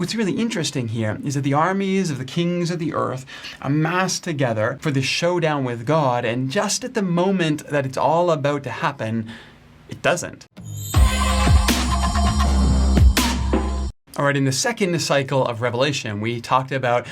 What's really interesting here is that the armies of the kings of the earth amass together for this showdown with God, and just at the moment that it's all about to happen, it doesn't. All right, in the second cycle of Revelation, we talked about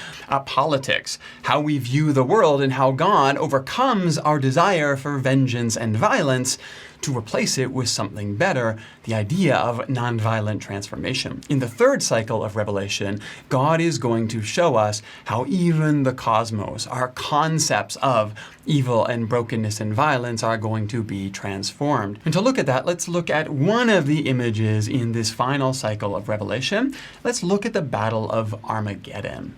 politics, how we view the world, and how God overcomes our desire for vengeance and violence to replace it with something better, the idea of nonviolent transformation. In the third cycle of Revelation, God is going to show us how even the cosmos, our concepts of evil and brokenness and violence, are going to be transformed. And to look at that, let's look at one of the images in this final cycle of Revelation. Let's look at the Battle of Armageddon.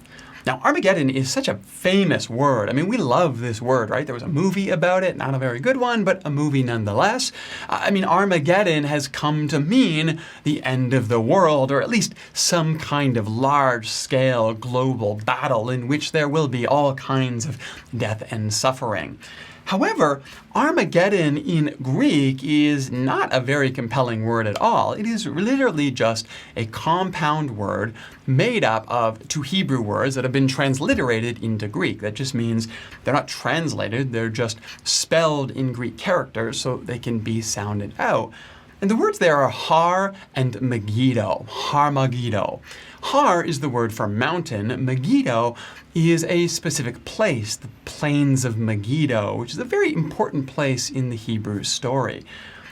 Now, Armageddon is such a famous word. I mean, we love this word, right? There was a movie about it, not a very good one, but a movie nonetheless. I mean, Armageddon has come to mean the end of the world, or at least some kind of large-scale global battle in which there will be all kinds of death and suffering. However, Armageddon in Greek is not a very compelling word at all. It is literally just a compound word made up of two Hebrew words that have been transliterated into Greek. That just means they're not translated, they're just spelled in Greek characters so they can be sounded out. And the words there are Har and Megiddo, Har Megiddo. Har is the word for mountain. Megiddo is a specific place, the plains of Megiddo, which is a very important place in the Hebrew story.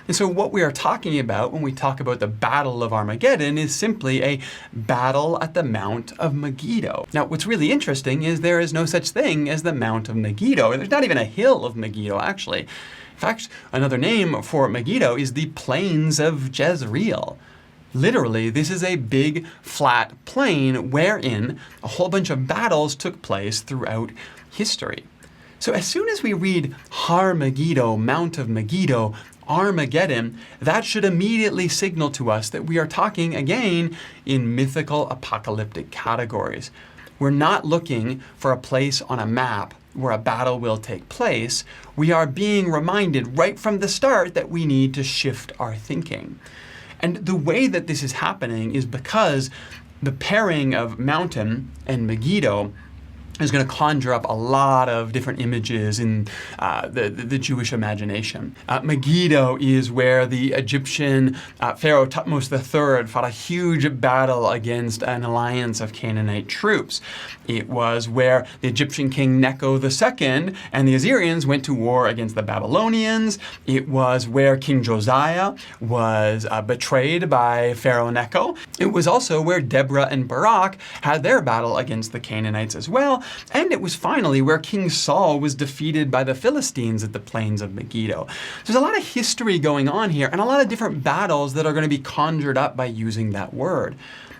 And so what we are talking about when we talk about the Battle of Armageddon is simply a battle at the Mount of Megiddo. Now, what's really interesting is there is no such thing as the Mount of Megiddo. There's not even a hill of Megiddo, actually. In fact, another name for Megiddo is the Plains of Jezreel. Literally, this is a big, flat plain wherein a whole bunch of battles took place throughout history. So as soon as we read Har Megiddo, Mount of Megiddo, Armageddon, that should immediately signal to us that we are talking again in mythical apocalyptic categories. We're not looking for a place on a map where a battle will take place. We are being reminded right from the start that we need to shift our thinking. And the way that this is happening is because the pairing of mountain and Megiddo is going to conjure up a lot of different images in the Jewish imagination. Megiddo is where the Egyptian Pharaoh Thutmose III fought a huge battle against an alliance of Canaanite troops. It was where the Egyptian king Necho II and the Assyrians went to war against the Babylonians. It was where King Josiah was betrayed by Pharaoh Necho. It was also where Deborah and Barak had their battle against the Canaanites as well. And it was finally where King Saul was defeated by the Philistines at the plains of Megiddo. There's a lot of history going on here and a lot of different battles that are going to be conjured up by using that word.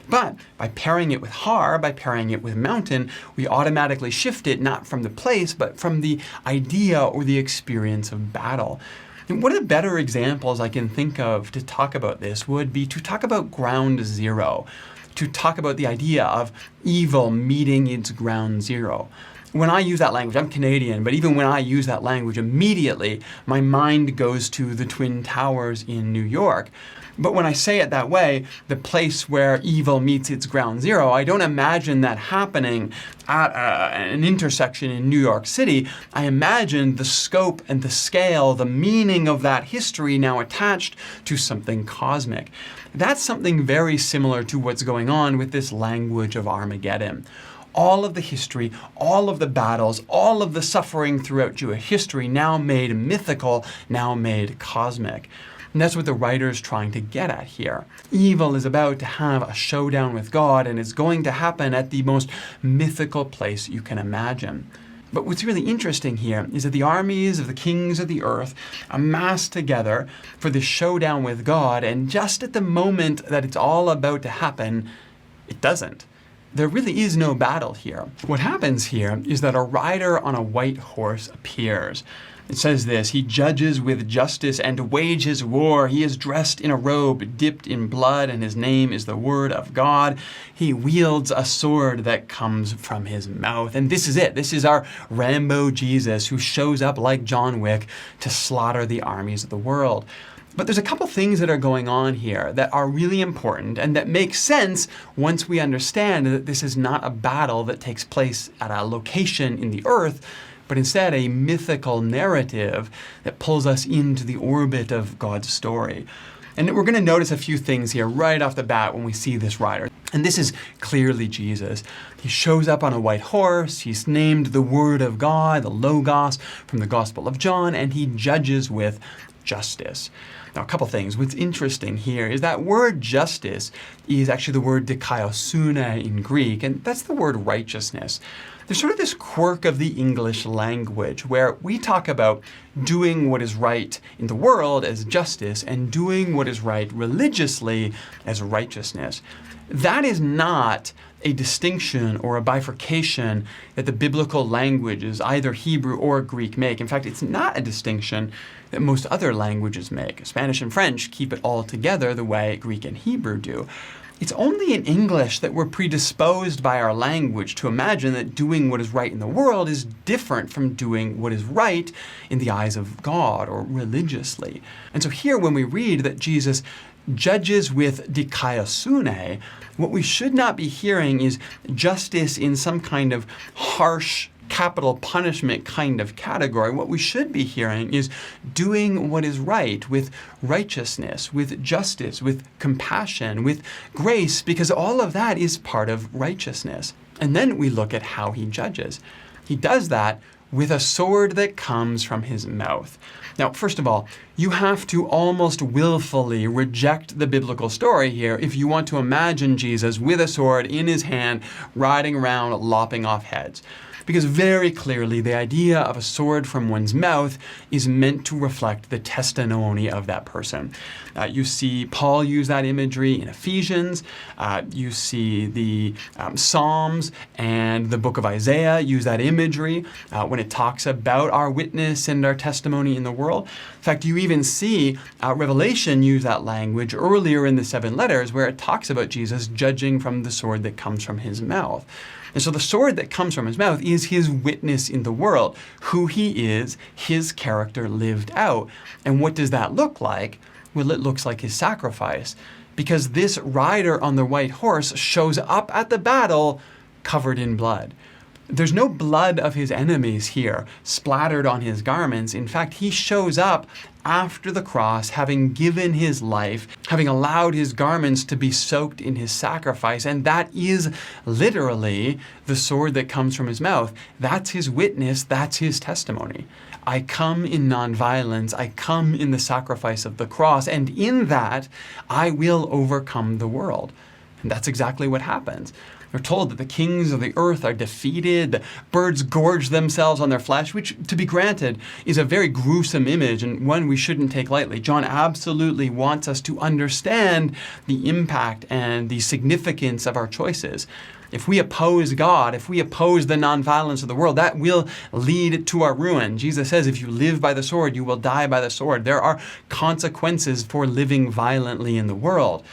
But by pairing it with Har, by pairing it with mountain, we automatically shift it not from the place, but from the idea or the experience of battle. And one of the better examples I can think of to talk about this would be to talk about ground zero, to talk about the idea of evil meeting its ground zero. When I use that language, I'm Canadian, but even when I use that language, immediately my mind goes to the Twin Towers in New York. But when I say it that way, the place where evil meets its ground zero, I don't imagine that happening at an intersection in New York City. I imagine the scope and the scale, the meaning of that history now attached to something cosmic. That's something very similar to what's going on with this language of Armageddon. All of the history, all of the battles, all of the suffering throughout Jewish history now made mythical, now made cosmic. And that's what the writer's trying to get at here. Evil is about to have a showdown with God, and it's going to happen at the most mythical place you can imagine. But what's really interesting here is that the armies of the kings of the earth amass together for this showdown with God, and just at the moment that it's all about to happen, it doesn't. There really is no battle here. What happens here is that a rider on a white horse appears. It says this: he judges with justice and wages war. He is dressed in a robe dipped in blood, and his name is the Word of God. He wields a sword that comes from his mouth. And this is it. This is our Rambo Jesus, who shows up like John Wick to slaughter the armies of the world. But there's a couple things that are going on here that are really important and that make sense once we understand that this is not a battle that takes place at a location in the earth, but instead a mythical narrative that pulls us into the orbit of God's story. And we're going to notice a few things here right off the bat when we see this rider. And this is clearly Jesus. He shows up on a white horse. He's named the Word of God, the Logos, from the Gospel of John, and he judges with justice. Now, a couple things. What's interesting here is that word justice is actually the word dikaiosune in Greek, and that's the word righteousness. There's sort of this quirk of the English language where we talk about doing what is right in the world as justice and doing what is right religiously as righteousness. That is not a distinction or a bifurcation that the biblical languages, either Hebrew or Greek, make. In fact, it's not a distinction that most other languages make. Spanish and French keep it all together the way Greek and Hebrew do. It's only in English that we're predisposed by our language to imagine that doing what is right in the world is different from doing what is right in the eyes of God or religiously. And so here when we read that Jesus judges with dikaiosune, what we should not be hearing is justice in some kind of harsh capital punishment kind of category. What we should be hearing is doing what is right with righteousness, with justice, with compassion, with grace, because all of that is part of righteousness. And then we look at how he judges. He does that with a sword that comes from his mouth. Now, first of all, you have to almost willfully reject the biblical story here if you want to imagine Jesus with a sword in his hand, riding around, lopping off heads. Because very clearly the idea of a sword from one's mouth is meant to reflect the testimony of that person. You see Paul use that imagery in Ephesians. You see the Psalms and the book of Isaiah use that imagery when it talks about our witness and our testimony in the world. In fact, you even see Revelation use that language earlier in the 7 letters where it talks about Jesus judging from the sword that comes from his mouth. And so the sword that comes from his mouth is his witness in the world, who he is, his character lived out. And what does that look like? Well, it looks like his sacrifice, because this rider on the white horse shows up at the battle covered in blood. There's no blood of his enemies here splattered on his garments. In fact, he shows up after the cross, having given his life, having allowed his garments to be soaked in his sacrifice. And that is literally the sword that comes from his mouth. That's his witness. That's his testimony. I come in nonviolence. I come in the sacrifice of the cross. And in that, I will overcome the world. And that's exactly what happens. We're told that the kings of the earth are defeated, the birds gorge themselves on their flesh, which, to be granted, is a very gruesome image and one we shouldn't take lightly. John absolutely wants us to understand the impact and the significance of our choices. If we oppose God, if we oppose the nonviolence of the world, that will lead to our ruin. Jesus says, if you live by the sword, you will die by the sword. There are consequences for living violently in the world.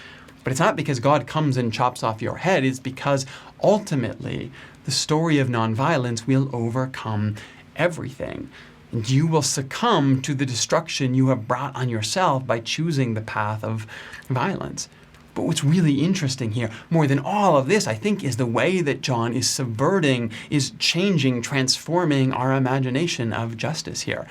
But it's not because God comes and chops off your head. It's because ultimately the story of nonviolence will overcome everything. And you will succumb to the destruction you have brought on yourself by choosing the path of violence. But what's really interesting here, more than all of this, I think, is the way that John is subverting, is changing, transforming our imagination of justice here.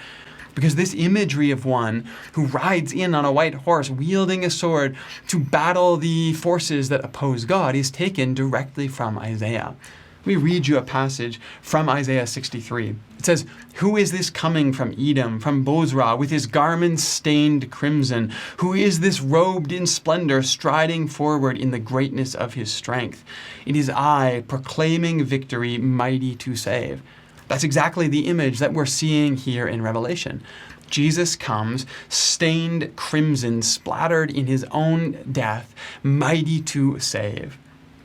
Because this imagery of one who rides in on a white horse wielding a sword to battle the forces that oppose God is taken directly from Isaiah. Let me read you a passage from Isaiah 63. It says, "Who is this coming from Edom, from Bozrah, with his garments stained crimson? Who is this robed in splendor, striding forward in the greatness of his strength? It is I, proclaiming victory, mighty to save." That's exactly the image that we're seeing here in Revelation. Jesus comes, stained crimson, splattered in his own death, mighty to save.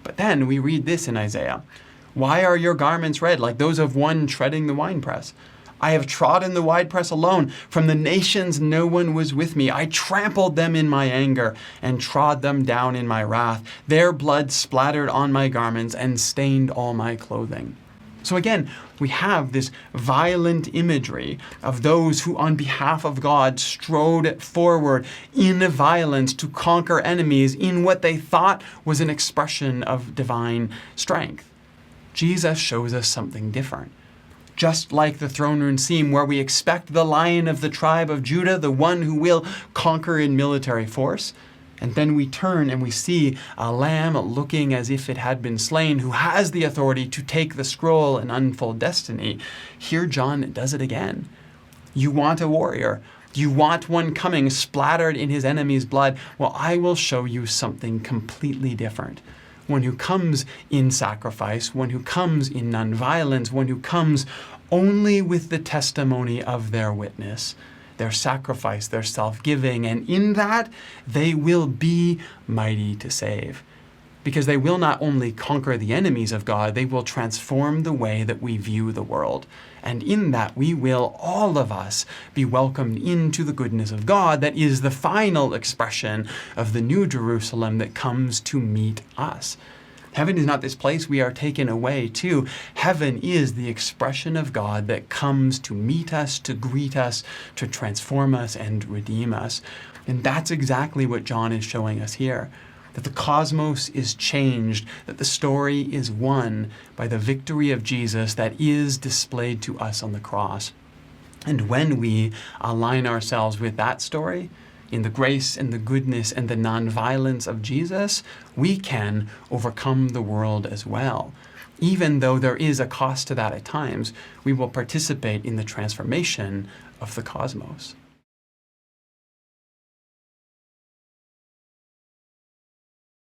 But then we read this in Isaiah. "Why are your garments red like those of one treading the winepress? I have trodden the winepress alone. From the nations no one was with me. I trampled them in my anger and trod them down in my wrath. Their blood splattered on my garments and stained all my clothing." So again, we have this violent imagery of those who on behalf of God strode forward in violence to conquer enemies in what they thought was an expression of divine strength. Jesus shows us something different. Just like the throne room scene where we expect the Lion of the tribe of Judah, the one who will conquer in military force, and then we turn and we see a lamb looking as if it had been slain, who has the authority to take the scroll and unfold destiny. Here John does it again. You want a warrior. You want one coming splattered in his enemy's blood. Well, I will show you something completely different. One who comes in sacrifice, one who comes in nonviolence, one who comes only with the testimony of their witness, their sacrifice, their self-giving, and in that they will be mighty to save. Because they will not only conquer the enemies of God, they will transform the way that we view the world. And in that we will, all of us, be welcomed into the goodness of God that is the final expression of the new Jerusalem that comes to meet us. Heaven is not this place we are taken away to. Heaven is the expression of God that comes to meet us, to greet us, to transform us and redeem us. And that's exactly what John is showing us here. That the cosmos is changed, that the story is won by the victory of Jesus that is displayed to us on the cross. And when we align ourselves with that story, in the grace and the goodness and the nonviolence of Jesus, we can overcome the world as well. Even though there is a cost to that at times, we will participate in the transformation of the cosmos.